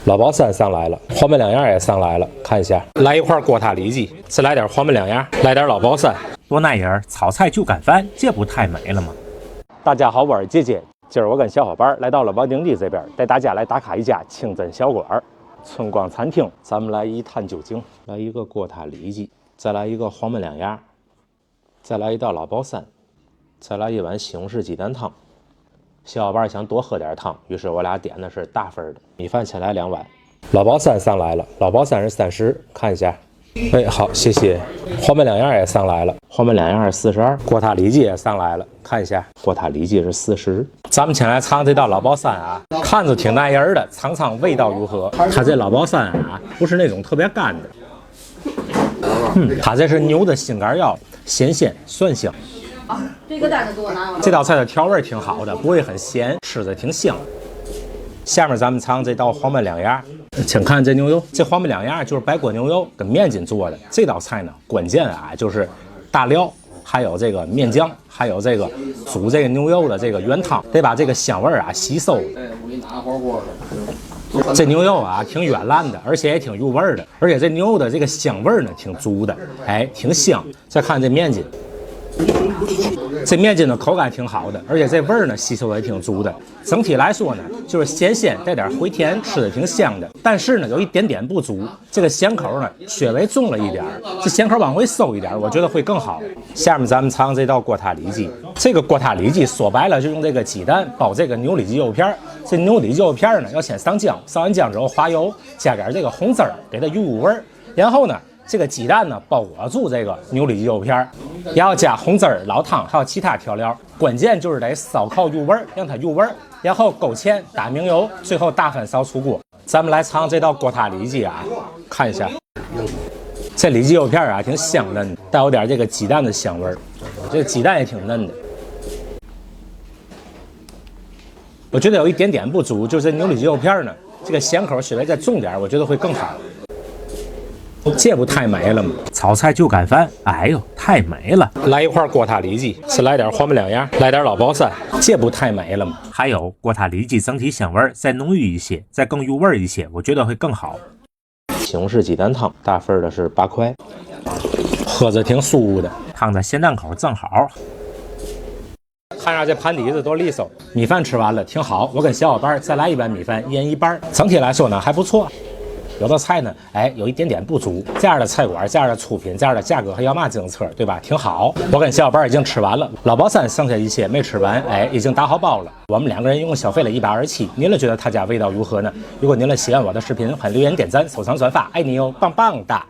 老包3上来了，黄焖两样也上来了，看一下，来一块锅塌里脊，再来点黄焖两样，来点老包3，多那人炒菜就干饭，这不太美了吗？大家好，我是姐姐，今儿我跟小伙伴来到了王丁地这边，带大家来打卡一家清真小馆春光餐厅，咱们来一探究竟，来一个锅塌里脊，再来一个黄焖两样，再来一道老包3，再来一碗西红柿鸡蛋汤。小伙伴想多喝点汤，于是我俩点的是大份的米饭，先来2碗。老包3上来了，老包3是30，看一下。哎，好，谢谢。黄焖两样也上来了，黄焖两样是42，锅塌里脊也上来了，看一下，锅塌里脊是40。咱们先来尝这道老包3啊，看着挺耐人的，尝尝味道如何？它这老包3啊，不是那种特别干的，它这是牛的心肝腰，鲜蒜香。这道菜的调味挺好的，不会很咸，吃着挺香。下面咱们尝这道黄焖两样，请看这牛肉，这黄焖两样就是白锅牛肉跟面筋做的。这道菜呢，关键啊就是大料，还有这个面酱，还有这个煮这个牛肉的这个原汤，得把这个香味啊吸收。这牛肉啊挺软烂的，而且也挺入味的，而且这牛肉的这个香味呢挺足的，哎，挺香。再看这面筋。这面筋的口感挺好的，而且这味儿呢吸收也挺足的。整体来说呢，就是鲜带点回甜，吃的挺香的。但是呢，有一点点不足，这个咸口呢稍微重了一点，这咸口往回收一点，我觉得会更好。下面咱们尝这道锅塌里脊，这个锅塌里脊说白了就用这个鸡蛋包这个牛里脊肉片。这牛里脊肉片呢要先上浆，上完浆之后滑油，加点这个红汁儿，给它入味儿，然后呢。这个鸡蛋呢包裹住这个牛里脊肉片，然后加红汁儿、老汤，还有其他调料。关键就是得烧烤入味，让它入味，然后勾芡、打明油，最后大翻烧出锅。咱们来尝这道锅塌里脊啊，看一下，这里脊肉片啊挺香嫩的，带有点这个鸡蛋的香味儿，这个鸡蛋也挺嫩的。我觉得有一点点不足，就是牛里脊肉片呢，这个咸口稍微再重点，我觉得会更好。这不太美了吗？炒菜就干饭，哎呦，太美了！来一块锅塌里脊，再来点黄焖两样，来点老包3，这不太美了吗？还有锅塌里脊整体香味再浓郁一些，再更入味一些，我觉得会更好。西红柿鸡蛋汤，大份的是8块，喝着挺舒服的，汤的咸淡口正好。看上这盘底子多利索，米饭吃完了挺好，我跟小伙伴再来一碗米饭，一人1半，整体来说呢还不错。有的菜呢，哎，有一点点不足。这样的菜馆，这样的出品，这样的价格还要嘛政策，对吧？挺好。我跟小伙伴已经吃完了，老包3剩下一些没吃完，哎，已经打好包了。我们2个人一共消费了127。您觉得他家味道如何呢？如果您喜欢我的视频，欢迎留言点赞、收藏、转发，爱你哟，棒棒哒！